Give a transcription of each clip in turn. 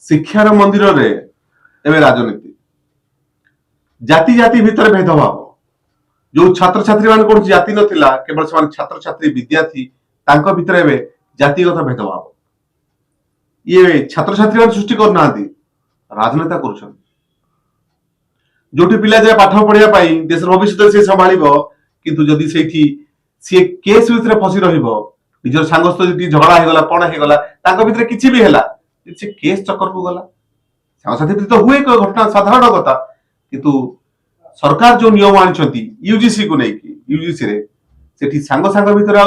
शिक्षार मंदिर रे एवं राजनीति जाति जाति भितर भेदभाव जो छात्र छात्री मान को जाति नथिला केवल से छात्र छात्री विद्यार्थी तांको भितर एवं जातिगत भेदभाव ये छात्र छात्री मान सृष्टि करना राजनेता कर जो पिला जाए पाठ पढ़िया देश भविष्य से संभालिबो किंतु जदि सेठी सी केस भितर फसी रहिबो निजर सांग सहित झगड़ा हेगला कौन हेगला तांको भितर किछि भी हेला से केस चक्कर को गला सांगसाथी तो हुए कोई घटना साधारण कथा किंतु सरकार जो नियम आनिछंती यूजीसी को नहीं कि यूजीसी रे सेठी सांग सांग भितर आ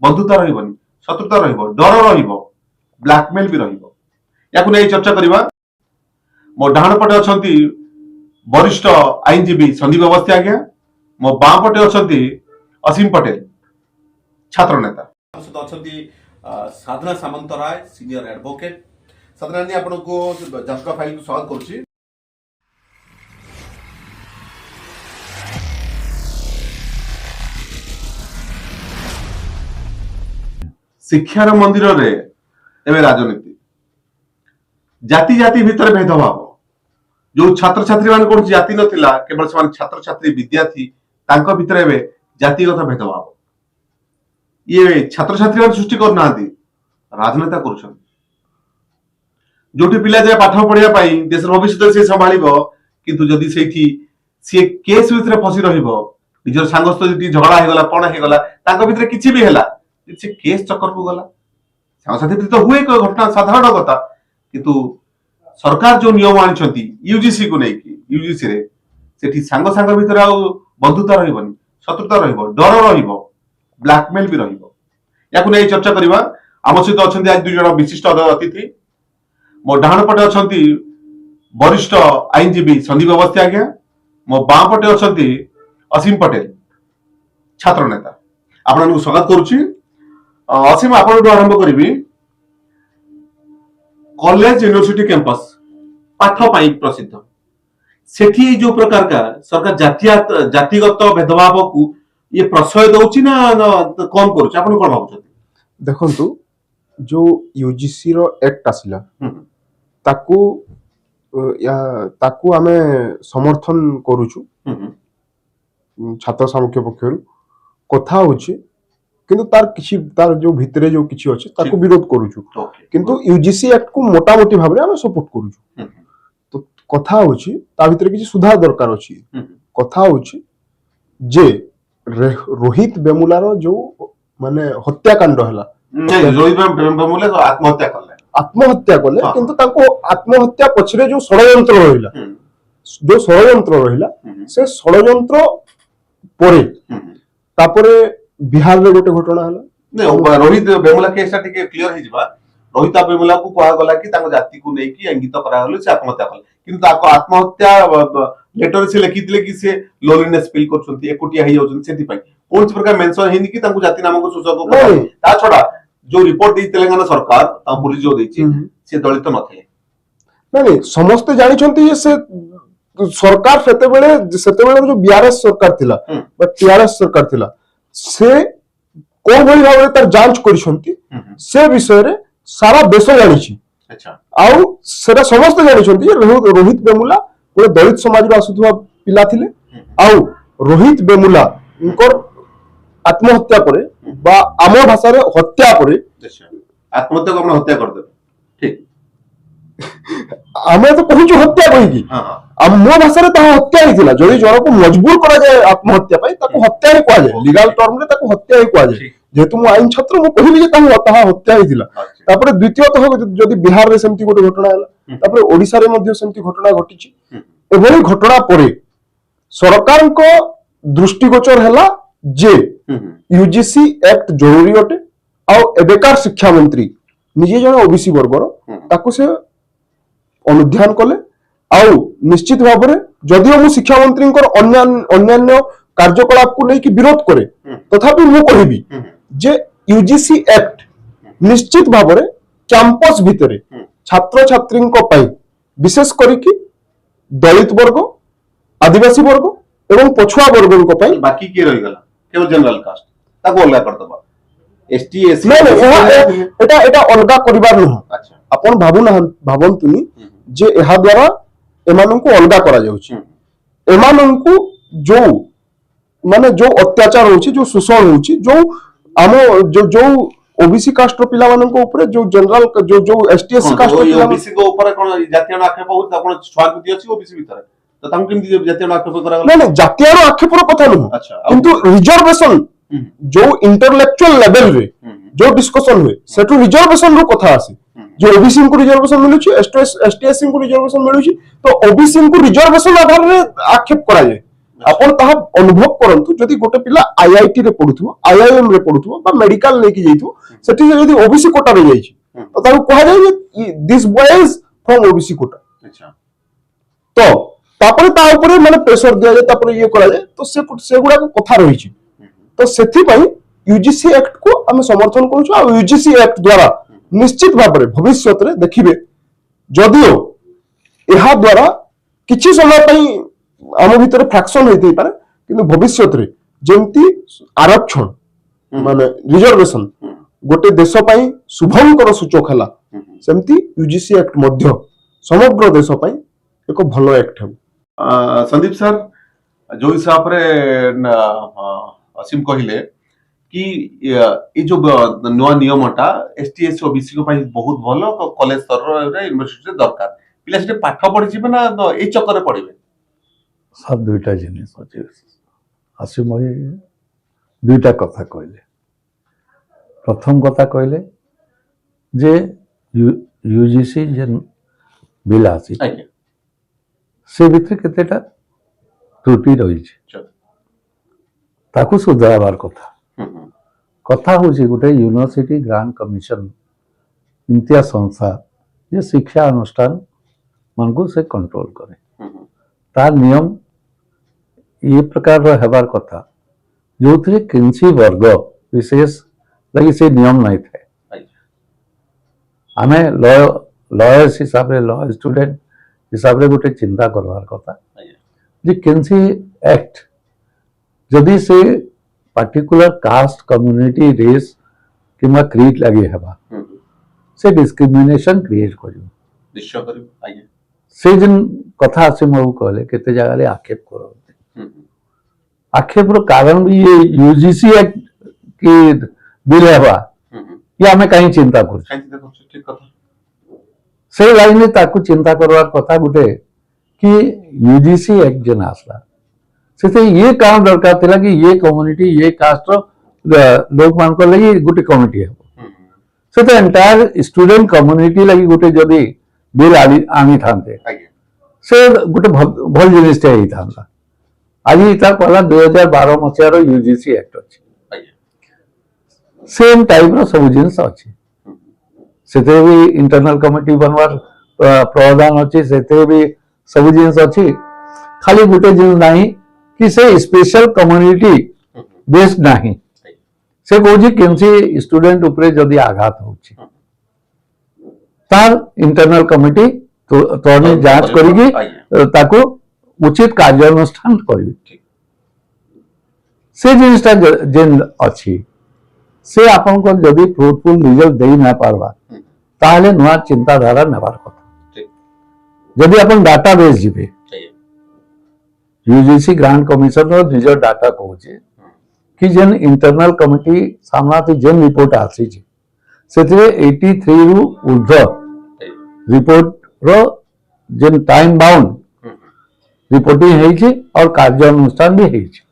बंधुता रहिबनी शत्रुता रहिबो डर रहिबो ब्लैकमेल भी रहिबो याकु नै चर्चा करिबा मो डाहण पटे अछंती वरिष्ठ आईनजीवी संदीप अवस्थी आज्ञा मो बां पटे अछंती असीम पटेल छात्र नेता अछंती साधना सामंतराय सीनियर एडवोकेट साधना ने आपन को जांचका फाइल को स्वागत करूची शिक्षार मंदिर रे एवं राजनीति जाति जाति भितर भेदभाव जो छात्र छात्री मान को जाति नथिला केवल से छात्र छात्री विद्यार्थी तांको भितर एवं जातिगत भेदभाव ये छात्र छात्री मान सृष्टि करना राजनेता कर जो पिला जाए पाठ पढ़िया देश भविष्य से संभालिबो किंतु जदि सेठी सी केस भितर फसी रहिबो निजर सांग सहित झगड़ा हेगला कौन हेगला तांको भितर किछि भी हेला से केस चक्कर को गला सांगसाथी तो हुए कोई घटना साधारण कथा किंतु सरकार जो नियम आनिछंती यूजीसी को नहीं कि यूजीसी रे सेठी सांग सांग भितर आ बंधुता रहिबनी शत्रुता रहिबो डर रहिबो ब्लैकमेल भी रहिबो याकु नै चर्चा करिबा आम सहित अछंती आज दुई जण विशिष्ट अतिथि मो डाहण पटे अछंती वरिष्ठ आईनजीवी संदीप अवस्थी आज्ञा मो बां पटे अछंती असीम पटेल छात्र नेता आपन स्वागत करूची असीम आपण आरंभ करी कॉलेज यूनिवर्सिटी कैंपस पाठ पाई प्रसिद्ध सेठी जो प्रकार का सरकार जातिगत भेदभाव को ये प्रश्रय दउची ना कम करूची आपण कोन भाबुछथि देखंतु जो यूजीसी रो एक्ट आसिला ताकू ताकू आमे समर्थन करूछु छात्र सामुख्य पक्षरु कथा होची किंतु तार जो भितरे जो किछि अछि ताकू विरोध करूछु किंतु यूजीसी एक्ट को मोटा मोटी भाबरे हम सपोर्ट करूछु तो कथा होची ता भितरे किछि सुधार दरकार अछि कथा होची जे रोहित बेमुलार जो माने हत्याकांड हला रोहित बेमुला आत्महत्या कले किंतु ताको आत्महत्या पछरे जो षडयंत्र रहिला जो षडयंत्र रहिला से षडयंत्र परे तापरे बिहार रे गोटे घटना हला रोहित बेमुला केस टिके क्लियर हि जिबा रोहित बेमुला को कहा गला कि ताको जाति को नै कि इंगित करा गले से आत्महत्या कले किंतु ताको आत्महत्या लेटर से लिखितले कि से लोनलीनेस फील करछंती एकुटिया हि होछन सेति पई कोन प्रकार मेंशन हिंदी कि ताको जाति नाम को सूचक को ता छोडा जो रिपोर्ट दी तेलंगाना सरकार ता पुलिस जो देछि से दलित नथिले नहीं समस्त जानि छंती ये से सरकार सेते बेले जो बीआरएस सरकार थिला बट टीआरएस सरकार थिला से कोन भली भाबरे तार जांच करिसंती से विषय रे सारा देश जानि छी अच्छा आउ सेरा समस्त जानि छंती रोहित बेमुला पूरे दलित समाज रो आसुथवा पिला थिले आउ रोहित बेमुला उनकर आत्महत्या करे बा आम भाषा रे हत्या करे आत्महत्या को आपण हत्या कर दे ठीक आमे तो कहूछु हत्या कहि की हम मो भाषा रे ता हत्या ही थिला जदि जण को मजबूर करा जाय आत्महत्या पई ताको हत्या ही कोआ जाय लीगल टर्म रे ताको हत्या ही कोआ जाय जेतु मो आईन छात्र मो कहिबी जे ता हत्या ही थिला तापर द्वितीयतः जदि बिहार रे सेमति गोटे घटना हला तापर ओडिसा रे मध्ये सेमति घटना घटिछि एभली घटना परे सरकार को दृष्टिगोचर हला जे यूजीसी एक्ट जरूरी अटे आ एबेकार शिक्षा मंत्री निजे जन ओबीसी वर्गर ताको से अनुध्यान कले आउ निश्चित भाव में जदियो मु शिक्षा मंत्री अन्यान्य कार्यकलाप को लेकिन विरोध करे तथापि मु कहबी जे यूजीसी एक्ट निश्चित भाव में कैंपस भितरे छात्र छात्री विशेष करिकी दलित वर्ग आदिवासी वर्ग एवं पछुआ वर्ग बाकी के रही गला केवल जनरल कास्ट ताको अलग कर दबा एसटी एससी नहीं नहीं एटा एटा अलगा करिबार न अच्छा अपन भाबंतुनी जे एहा द्वारा एमानंकु अलगा करा जाउछि एमानंकु जो माने जो अत्याचार होउछि जो शोषण होउछि जो आम जो ओबीसी कास्ट पिला मानक ऊपर जो जनरल जो एसटीएससी कास्ट पिला ओबीसी को ऊपर कोन जातीय आक्षेप होउछि आपण छुआ दियो छी ओबीसी भीतर तो ताम केमि जातीय आक्षेप करा नहीं नहीं जातीय आक्षेप रो कथा न अच्छा किंतु रिजर्वेशन जो इंटेलेक्चुअल लेवल रे जो डिस्कशन हुए सेटू रिजर्वेशन रो कथा आसी जो ओबीसी को रिजर्वेशन मिलुछि एसटीएससी को रिजर्वेशन मिलुछि तो ओबीसी को रिजर्वेशन आधार रे आक्षेप करा जाय आपण ताहा अनुभव करंतु जदि गोटे पिला आईआईटी रे पढुथुबो आईआईएम रे पढुथुबो बा मेडिकल लेके जाइथुबो सेठी जदि ओबीसी कोटा रे जाइछि तो ताको कहा जाय जे this boy is from OBC quota अच्छा तो तापरे ता ऊपर माने प्रेशर दिया जाय तापरे ये करा जाय तो से गुडा को कथा रहिछि तो सेथि पई यूजीसी एक्ट को हम समर्थन करूछु आ यूजीसी एक्ट द्वारा निश्चित भाबरे भविष्य रे देखिबे जदियो एहा द्वारा किछि समय पई आम भीतर फ्रैक्शन होइते पारे किंतु भविष्य रे जेमती आरक्षण माने रिजर्वेशन गोटे देश पई शुभंकर सूचक हला सेमती यूजीसी एक्ट मध्य समग्र देश पई एक भलो एक्ट है संदीप सर जो हिसाब रे असीम कहिले कि ये जो नुआ नियमटा एसटीएससी ओबीसी को पई बहुत भलो कॉलेज स्तर रे यूनिवर्सिटी दरकार पिला से पाठ पढि जिबे ना ए चक्कर रे पढिबे सब दुईटा जिनिस अच्छे आसिम भाई दुईटा कथा कहले प्रथम कथा कहले जे यूजीसी जेन बिल आसी से भितर केतेटा त्रुटि रही ताकू सुधारबार कथा कथा होची गोटे यूनिवर्सिटी ग्रांट कमिशन इम्तियाज संस्था जे शिक्षा अनुष्ठान मान को से कंट्रोल करे तार नियम ये प्रकार हेबार कथा जो थे किसी वर्ग विशेष लगी से नियम नहीं थे आमे लॉयर्स हिसाब रे लॉ स्टूडेंट हिसाब रे गोटे चिंता करवार कथा जे किसी एक्ट जदि से पार्टिकुलर कास्ट कम्युनिटी रेस किंवा क्रीड लगी हेबा से डिस्क्रिमिनेशन क्रिएट करियो से जिन कथा से मु कहले केते जगह रे आक्षेप करो आक्षेप रो कारण भी ये यूजीसी एक्ट की बिल हेबा ये हमें कहीं चिंता कर ठीक कथा से लाइन में ताकू चिंता करवार कथा गुटे कि यूजीसी एक्ट जन आसला से ये काम दरकार थिला कि ये कम्युनिटी ये कास्ट लोग मान को लगी गुटे कमिटी है से तो एंटायर स्टूडेंट कम्युनिटी लगी गुटे जदी बिल आनी थांते से गोटे भल जिनिस ही था आज इतार पहला 2012 मसीहार यूजीसी एक्ट अच्छी सेम टाइप रो सब जिनिस अच्छी सेते भी इंटरनल कमिटी बनवार प्रावधान अच्छी सेते भी सब जिनिस अच्छी खाली गोटे जिनिस नहीं कि से स्पेशल कम्युनिटी बेस्ड नहीं से कहूँ किसी स्टूडेंट उपरे जदि आघात होची तार इंटरनल कमिटी तो जांच करिकी ताको उचित कार्यानुष्ठान करिवे से जिनिसटा जेन अछि से आपन को जदि फ्रूटफुल रिजल्ट देई ना पारबा ताले नुआ चिंताधारा नेबार कथा जदि अपन डाटाबेस जिबे यूजीसी ग्रांट कमिशन रो निजर डाटा कहूचे कि जेन इंटरनल कमिटी सामना थी जेन रिपोर्ट आसी छी सेते 83 रु ऊर्ध्व रिपोर्ट रो जेन टाइम बाउंड रिपोर्टिंग है छी और कार्यानुष्ठान भी है छी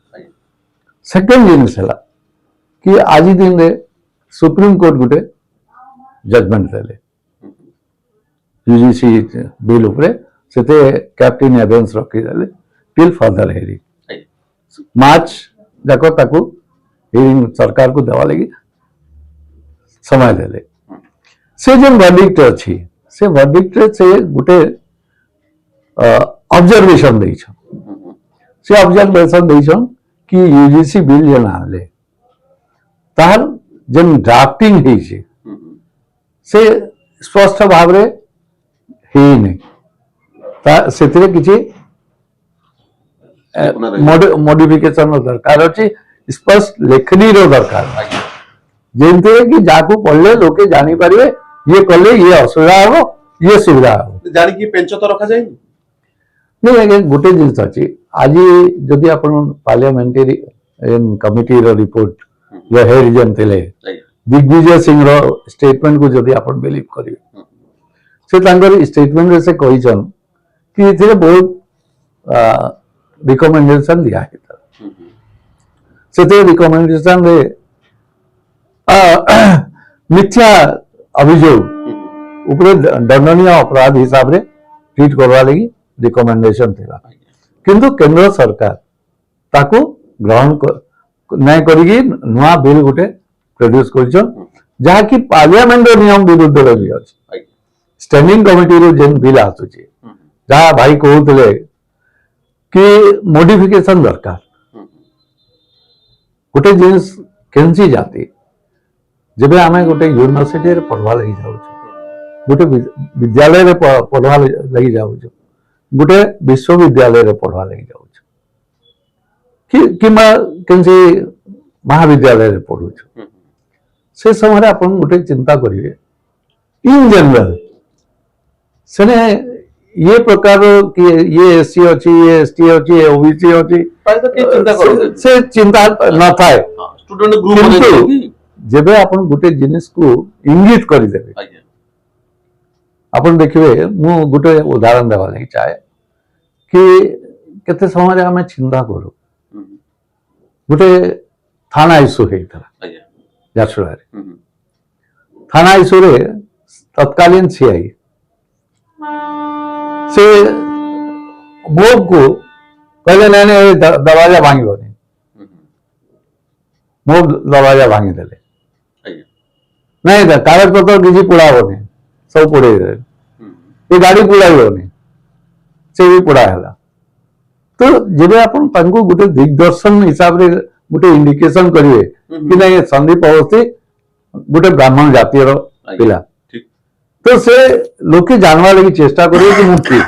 सेकंड जिनिस हला कि आज दिन रे सुप्रीम कोर्ट गुटे जजमेंट देले यूजीसी बिल उपरे सेते कैप्टन एवेंस रखी देले टिल फर्दर हेरिंग मार्च जाको ताकू हियरिंग सरकार को देवा लगी समय देले से जो वर्डिक्ट अच्छी से वर्डिक्ट से गुटे ऑब्जर्वेशन देइछ से ऑब्जर्वेशन देइछ कि यूजीसी बिल जन आले तार जन ड्राफ्टिंग है से स्पष्ट भाव रे हे नहीं ता सेतिरे किछि मॉडिफिकेशन दरकार अच्छी स्पष्ट लेखनी रो दरकार ଯେମିତି କି ଯାହାକୁ ପଢିଲେ ଲୋକେ ଜାଣିପାରିବେ ଇଏ କଲେ ଇଏ ଅସୁବିଧା ହବ ଇଏ ସୁବିଧା ହବ। ଜାଣିକି ପେଞ୍ଚ ତ ରଖାଯାଇନି। नहीं आज्ञा गोटे जिन अच्छी आज जदि आप पार्लियामेंटारी कमिटीर रिपोर्ट जो हेड जेन थे दिग्विजय सिंह स्टेटमेंट को जदि आप बिलीव करेंगे से स्टेटमेंट से कहन कि ये बहुत रिकमेंडेशन दिया से रिकमेंडेशन मिथ्या अभियोग उपरे दंडनीय अपराध हिसाब से ट्रीट करवा लगी रिकमेंडेशन थिला किंतु केंद्र सरकार ताको ग्रहण नहीं करिगी नुआ बिल गोटे प्रोड्यूस करछन जहा कि पार्लियामेंट नियम विरुद्ध भी अछि स्टैंडिंग कमिटी रो जेन बिल आसुची जहा भाई कहउतले कि मॉडिफिकेशन दरकार गोटे जिनिस केंसी जाति जबे आमे गोटे यूनिवर्सिटी रे पढ़वा लगी जाउ गोटे विद्यालय रे पढ़वा लगी जाउ गोटे विश्वविद्यालय रे पढ़वा लगी जाउ कि महाविद्यालय रे पढ़ु से समय अपन गोटे चिंता करिवे इन जनरल सेने ये प्रकार कि ये एससी अच्छी ये एसटी अच्छी ये ओबीसी अच्छी से चिंता न थाए स्टूडेंट ग्रुप जेबे अपन गोटे जिनिस को इंगित कर देबे अपन देखिए मु गोटे उदाहरण देवा लगी चाहे कि केते समय आम चिंता करूँ गोटे थाना इश्यू होता झारसुगुड़ा थाना इश्यू रे तत्कालीन सीआई से मोब को कहले नहीं दरवाजा भांगनी मोब दरवाजा भांगी देले नहीं कागज पत्र किसी पुड़ाबनी सब पुड़े ये गाड़ी पुड़ाइबनी से भी पुड़ाला तो जब अपन गोटे दिग्दर्शन हिसाब से गोटे इंडिकेशन करेंगे कि नहीं संदीप अवस्थी गोटे ब्राह्मण जातिर पिला तो से लोके जानवा लगी चेष्टा करेंगे कि मुक्ति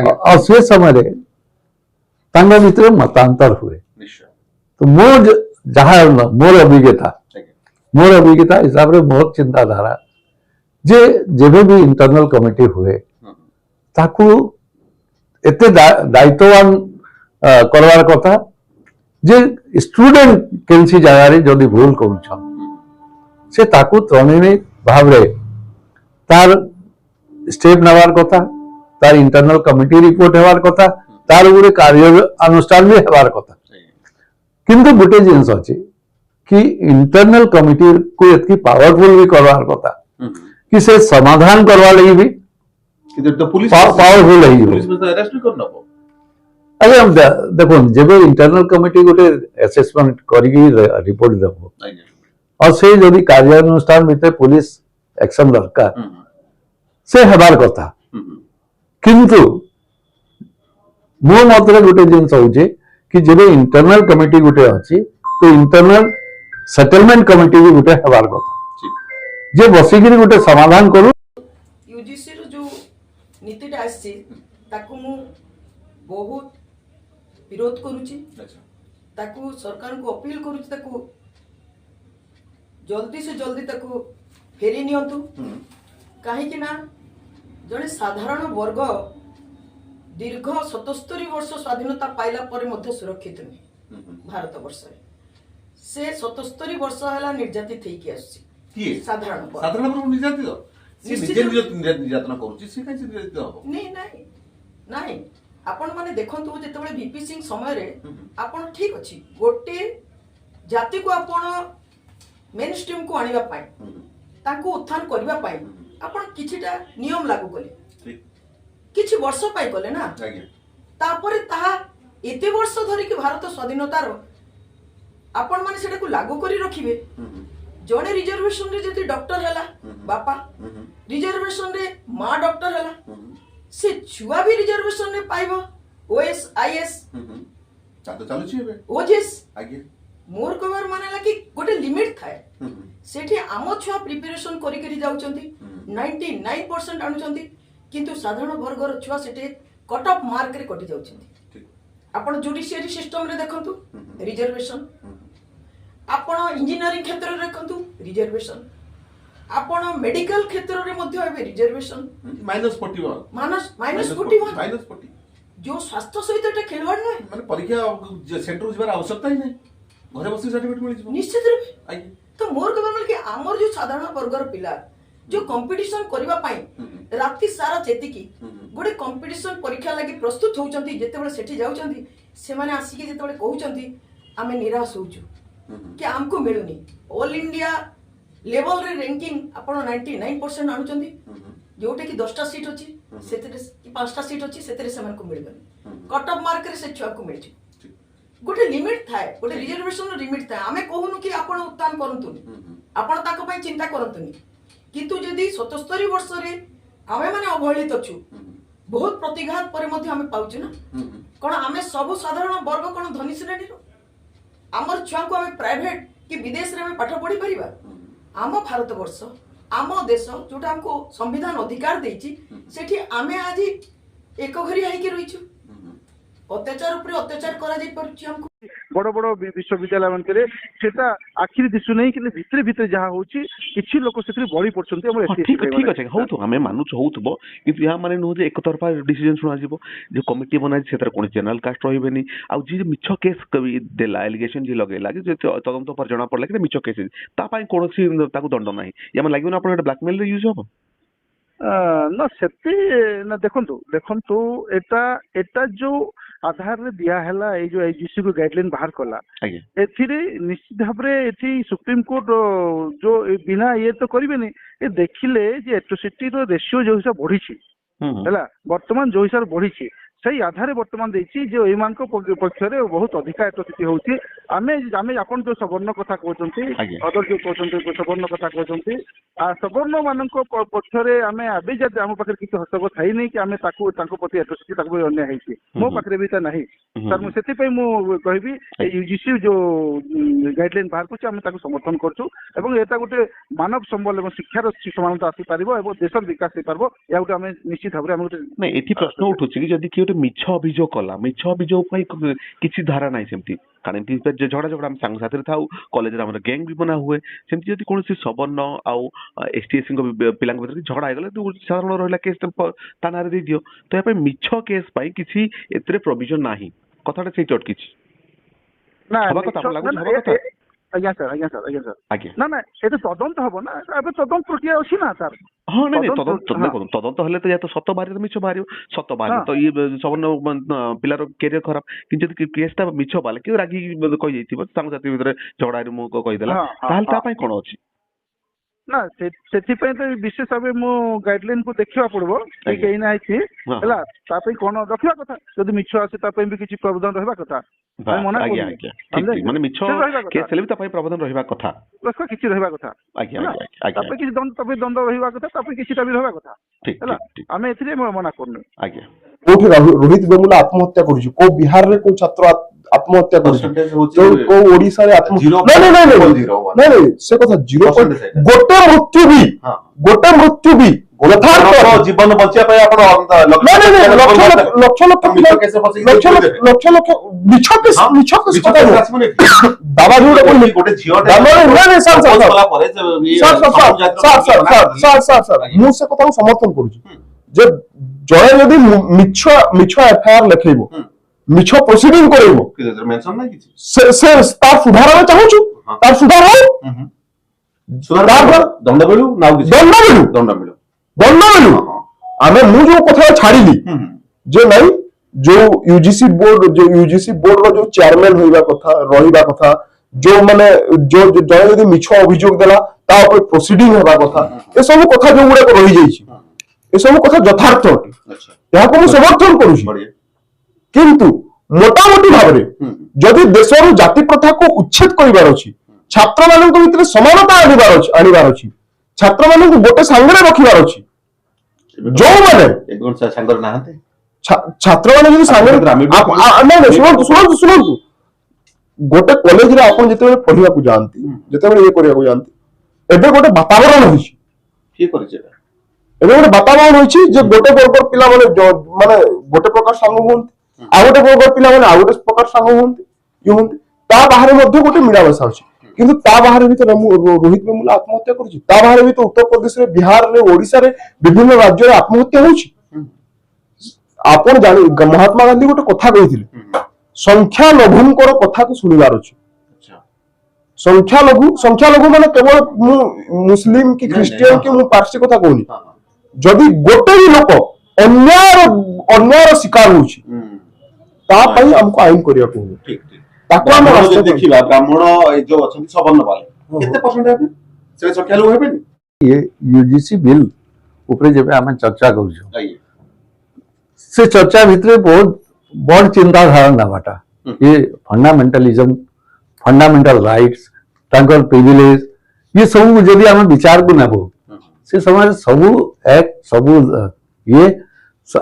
और से समय भीतर मतांतर हुए तो मोर जहाँ मोर अभिज्ञता हिसाब से मोर चिंताधारा जे जेबे भी इंटरनल कमिटी हुए ताकू एते दायित्ववान करवार कथा जे स्टूडेंट केनसी जगह जदि भूल करुछन से ताकू त्रणित भाव रे तार स्टेप नवार कथा तार इंटरनल कमिटी रिपोर्ट हेवार कथा तार गुरे कार्य अनुष्ठान भी हेवार कथा किंतु गोटे जिनिस अछि कि इंटरनल कमिटी को एतकी पावरफुल भी करवार कथा कि से समाधान करवा लगी भी पावरफुल अरे देखो जब इंटरनल कमिटी गोटे असेसमेंट करके रिपोर्ट देबो और से जदि कार्यानुष्ठान भीतर पुलिस एक्शन दरकार से हेबार कथा किंतु मो मतरे गोटे जिनिस होचे कि जब इंटरनल कमिटी गोटे अछि तो इंटरनल सेटलमेंट कमिटी भी गोटे हेबार कथा जे बसिकिरी गोटे समाधान करू यूजीसी रो जो नीतिटा आछि ताकू मु बहुत विरोध करूची ताकू सरकार को अपील करूची ताकू जल्दी से जल्दी ताकू फेरी नियंतु कहीं कि ना जने साधारण वर्ग दीर्घ 77 वर्ष स्वाधीनता पाइला पर मध्य सुरक्षित नहीं भारत वर्ष से 77 वर्ष हला निर्यातित थई के आसी की साधारण वर्ग निर्यातित से निजे निर्यातन करूची से काई निर्यातित हो नहीं नहीं आपण माने देखंतु जेतेबेले बीपी सिंह समय रे आपण ठीक अछि गोटे जाति को आपण मेन स्ट्रीम को आनिबा पाई ताको उत्थान करबा पाई आपण किछिटा नियम लागू कले किछि वर्ष पाई कले ना तापरे ताहा एते वर्ष धरि कि भारत स्वाधीनतार आपण माने सेटा को लागू करी रखिबे जने रिजर्वेशन रे जति डॉक्टर हला बापा रिजर्वेशन रे मां डॉक्टर हला से छुआ भी रिजर्वेशन रे पाइबो ओएस आईएस तो चालू छी बे ओजेस आगे मोर कवर मानेला कि गोटे लिमिट थाए सेठी आम छुआ प्रिपरेशन करी करी जाउचंती 99% आनुचंती किंतु साधारण वर्गर छुआ सेठी कट ऑफ मार्क रे कटि जाउचंती आपण जुडिशियरी सिस्टम रे देखंतु रिजर्वेशन ଆପଣ ଇଞ୍ଜିନିୟରିଂ କ୍ଷେତ୍ରରେ ଦେଖନ୍ତୁ ରିଜର୍ଭେସନ, ଆପଣ ମେଡିକାଲ କ୍ଷେତ୍ରରେ ମଧ୍ୟ ଏବେ ରିଜର୍ଭେସନ -41 -41 जो स्वास्थ्य सहित एटा खेलवाड़ नय माने परीक्षा सेंटर जिबार आवश्यकता ही नहीं, घरे बसी सर्टिफिकेट मिल जिवो निश्चित रूपे। तो मोर कहबा मतलब कि आमर जो साधारण वर्गर पिला जो कंपटीशन करबा पाई राति सारा चेतिकी गोटे कंपटीशन परीक्षा लागि प्रस्तुत होउचंती, जेतेबेले सेठी जाउचंती से माने आसीके जेतेबेले कहउचंती आमे निराश होउचु कि हमको मिलुनी। ऑल इंडिया लेवल रे रैंकिंग आपण 99% आनुचंती, जोटे कि 10टा सीट अछि सेतेरे कि 5टा सीट अछि सेतेरे समान को मिलबनी, कट ऑफ मार्क रे से छुआ को मिलछि। गोटे लिमिट थाए, गोटे रिजर्वेशन लिमिट थाए। आमे कहूनु कि आपण उत्तान करंतुनी, आपण ताको पई चिंता करंतुनी, किंतु यदि 77 वर्ष रे आमे माने अवहेलित अछु, बहुत प्रतिघात पर मध्ये आमे पाउछु ना। कोन आमे सब साधारण वर्ग कोन धनी श्रेणी रो हमर छुआ को आमे प्राइवेट कि विदेश रे आमे पाठ पढी परिबा। आम भारत वर्ष आम देश जोटा हमको संविधान अधिकार देछि सेठी आमे आज एक घरी आइके रहिछु, अत्याचार ऊपर अत्याचार करा जाई परछि। हमको बड़ बड़ विश्वविद्यालय मानकरे सेटा आखिर दिसु नहीं कि भितरे भितरे जहाँ होची किछि लोक सेथि बळी पड़छन्ती हमर ठीक ठीक अछि हौ तो हमें मानुछ होउतबो, किंतु या माने नो जे एक तरफा डिसीजन सुना जिवो जे कमिटी बनाइ सेतर कोन जनरल कास्ट रहबेनी आ जे मिछ केस कवि देला एलिगेशन जे लगेला जे तदंत पर जणा पड़ला कि मिछ केस ता पई कोनोसी ताकू दंड नाही, या मन लागियो ना आपण ब्लैकमेल रे यूज हो ना सेति ना देखंतु एटा जो आधार रे दिया हैला ए जो एजीसी को गाइडलाइन बाहर कला एथिरे निश्चित भाव रे एथि सुप्रीम कोर्ट जो बिना ये तो करिबेनी ए देखिले जे एट्रोसिटी रो रेशियो जो हिसाब बढ़ी छी हैला वर्तमान जो हिसाब बढ़ी छी सही आधार वर्तमान देछि जे एई मान को पक्ष रे बहुत अधिक एट्रोसिटी होउची। आमे आपण जो सवर्ण कथा कहउचंती अदर जो कहउचंती सवर्ण कथा कहउचंती आ सवर्ण मान को पक्ष रे आमे आबे जे हम पाखर किछ हस्तक थाई नै कि आमे ताको ताको प्रति एट्रोसिटी ताको अन्याय हेछि मो पाखरे भी ता नाही सर मु सेति पई मु कहबी यूजीसी जो गाइडलाइन बाहर करछ आमे ताको समर्थन करछु एवं एटा गोटे मानव संबल एवं शिक्षार समानता आसी पारिबो एवं देशर विकास हे पारबो या गोटे आमे निश्चित भाबरे आमे गोटे नै एथि प्रश्न उठुछि कि जदि कि मिछ अभियोग कला मिछ अभियोग पई किछि धारा नाही सेमती कारण एमती पे झगड़ा झगड़ा हम संग साथी थाउ कॉलेज रे हमर गैंग भी बना हुए सेमती जदि कोनसी सवर्ण आउ एसटीएससी को पिलांग भीतर झगड़ा आइगले तो साधारण रहला केस तानारे दे दियो तो या पे मिछ केस पई किछि एतरे प्रोविजन नाही कथाटा से चटकिछि ना हबा कथा लागु हबा कथा आज्ञा सर आज्ञा ना एते तदंत हबो ना एबे तदंत प्रक्रिया अछि ना सर हाँ नहीं तदंत हेले तो या तो सत बाहर मिछ बाहर सत बाहर तो ये सवर्ण पिलार कैरियर खराब कि जदि केसटा मिछ बाले कि रागी कहि जैतिबो संग साथी भीतर झगड़ा रे मु कहि देला ताल ता पई कोन अछि ना सेति पई तो विशेष भाबे मो गाइडलाइन को देखिबा पड़बो कि केही ना अछि हला ता पई कोन रखिबा कथा जदि मिछ आसे ता पई भी किछि प्रावधान रहबा कथा मना आज्ञा ठीक माने मिछ केस हेले ता पई प्रावधान रहबा कथा रखो किछि रहबा कथा आज्ञा ता पई किछि दंड रहबा कथा ता पई किछि ता भी रहबा कथा हला आमे एथिरे मना करनु आज्ञा कोठी रोहित बेमुला आत्महत्या करूची को बिहार रे को छात्र आत्महत्या करूची तो को ओडिसा रे आत्महत्या नहीं से कथा 0 गोटे मृत्यु भी यथार्थ जीवन बचिया पे आपण लक्ष मिछ कथा दादा जोडे गोटे झियो नहीं सर मु से कथा समर्थन करूची जे जय यदि मिछ एफआईआर लिखेबो मिछ प्रोसीडिंग करेबो मेंशन ना किछि से तार सुधार में चाहूछु तार सुधार हो सुधार दंड मिलू ना दंड मिलू आमे मु जो कथा छाड़ीली जे नहीं जो यूजीसी बोर्ड रो जो चेयरमैन होइबा कथा रहिबा कथा जो माने जो जय यदि मिछ अभियोग देला ता ऊपर प्रोसीडिंग होबा कथा ए सब कथा जो गुडे रहि जाईछि ए सब कथा यथार्थ अटे या को समर्थन करूछि किंतु मोटामोटी भाव में जदि देशर जाति प्रथा को उच्छेद करिवार अछि छात्र मानक भितर समानता आनिबार अछि छात्र मानक गोटे सांगरे रखिबार अछि जो माने एकदम सांगरे नाहते छात्र माने जदि सांगरे नहीं सुनंतु गोटे कॉलेज रे आपण जते पढिया को जानती जते ये करिया को जानती एबे गोटे वातावरण होइछि की करिছে एबे गोटे वातावरण होइछि जे गोटे वर्ग पिला माने गोटे प्रकार सांग होंती आ गोटे वर्ग पिला माने आ गोटे प्रकार सांग होंती ता बाहर मध्ये गोटे मिलामेशा अछि କିନ୍ତୁ ତା ବାହାରେ ବି ତ ରୋହିତ ବେମୁଲା ଆତ୍ମହତ୍ୟା କରୁଛି, ତା ବାହାରେ ବି ତ ଉତ୍ତରପ୍ରଦେଶରେ, ବିହାରରେ, ଓଡିଶାରେ ବିଭିନ୍ନ ରାଜ୍ୟରେ ଆତ୍ମହତ୍ୟା ହଉଛି। ଆପଣ ଜାଣି ମହାତ୍ମା ଗାନ୍ଧୀ ଗୋଟେ କଥା କହିଥିଲେ, ସଂଖ୍ୟା ଲଘୁଙ୍କର କଥାକୁ ଶୁଣିବାର ଅଛି। ସଂଖ୍ୟାଲଘୁ ମାନେ କେବଳ ମୁଁ ମୁସଲିମ କି ଖ୍ରୀଷ୍ଟିଆନ କି ମୁଁ ପାର୍ସି କଥା କହୁନି, ଯଦି ଗୋଟେ ବି ଲୋକ ଅନ୍ୟାୟର ଶିକାର ହଉଛି ତା ପାଇଁ ଆମକୁ ଆଇନ କରିବାକୁ ହବ। ତାକୁ ଆମେ ଦେଖିବା ବ୍ରାହ୍ମଣ ଏ ଯୋଉ ଅଛନ୍ତି ସବର୍ଣ୍ଣ ବାଲେ କେତେ ପରସେଣ୍ଟ ହେବେ, ସେ ସଂଖ୍ୟାଲଘୁ ହେବେନି? ये यूजीसी बिल उपरे जेबे आमे चर्चा करूछु, से चर्चा भितरे बहुत बड़ चिंताधारा नबाटा, ये फंडामेंटलिज्म, फंडामेंटल राइट्स, तांकर प्रिविलेज, ये सब जदि आमे विचार को नेबो से समाज सबु एक सबु ये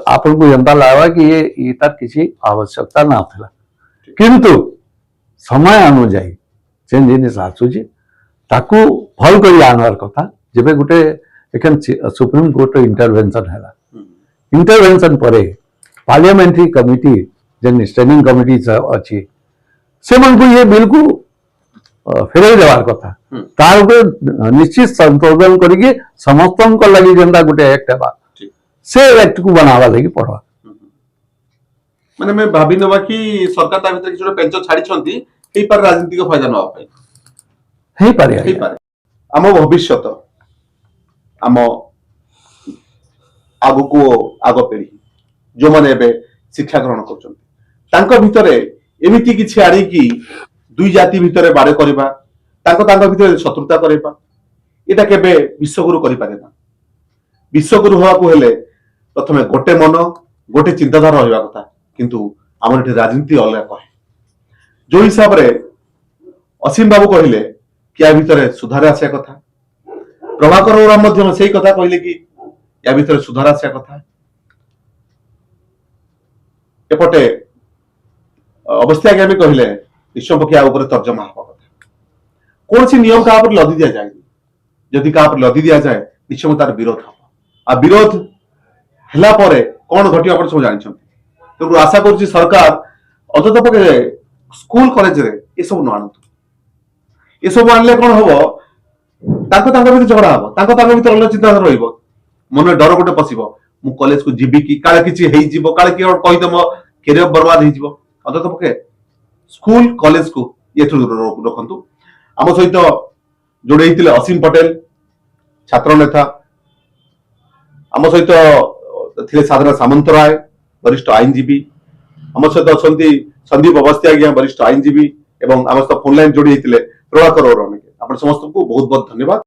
आपन को जनता लागवा कि ये इता किसी आवश्यकता ना थला, किंतु समय अनुଯାୟୀ जेन जिनिस आसुची ताकू भल करी आनवार कथा। जेबे गुटे एखन सुप्रीम कोर्ट इंटरवेंशन हैला, इंटरवेंशन परे पार्लियामेंट्री कमिटी जेन स्टैंडिंग कमिटी अछि से मन को ये बिल को फेरई देवार कथा, तार ऊपर निश्चित संशोधन करिके समस्तन को लगी जेंदा गुटे एक्ट बा से एक्ट को बनावा लगी पड़वा। माने मैं भाबी नबा कि सरकार ता भीतर किछो पेंच छाडी छंती एई पर राजनीतिक फायदा नवा पाई हेई पारे आम भविष्यत आम आगु को आग पीढ़ी जो माने एबे शिक्षा ग्रहण करछंती तांको भितरे एमिति किछि आड़ी कि दुई जाति भितरे बाड़े करबा, तांको भितरे शत्रुता करबा, एटा केबे विश्वगुरु करि पारे ना। विश्वगुरु होवा को हेले प्रथमे गोटे मन गोटे चिंताधारा रहबा कथा, किंतु आमर एठी राजनीति अलग कहे जो हिसाब रे असीम बाबू कहले कि या भितरे सुधार आसिया कथा, प्रभाकर राम मध्य सेही कथा कहले कि या भितरे सुधार आसिया कथा। एपटे अवस्था आज्ञा कहले विश्वपक्षी आ ऊपर तर्जमा हवा कथा, कौन सी नियम का ऊपर लदी दिया जाए, यदि का ऊपर लदी दिया जाए निश्चय तार विरोध हम आ विरोध हला परे कौन घटिया अपन सब जानि छथि। तो आशा करूची सरकार अंततः पके स्कूल कॉलेज रे ए सब न आनतु, ए सब आनले कोन हबो ताको भीतर झगड़ा हबो, ताको भीतर अलग चिंताधारा रहइबो, मन डर गोटे पसिबो मु कॉलेज को जीबी कि काले किछि हेइ जीवो, काले कि कहि दमो कैरियर बर्बाद हेइ जीवो। अंततः पके स्कूल कॉलेज को एथु रखंतु। आम सहित जोड़े असीम पटेल छात्र नेता, आम सहित थिले साधना सामंतराय वरिष्ठ आईनजीवी, आम सहित अच्छा संदीप अवस्थी आज्ञा वरिष्ठ आईनजीवी, एवं आम सहित फोन लाइन जोड़ी प्रभाकर और आप समस्त को बहुत बहुत धन्यवाद।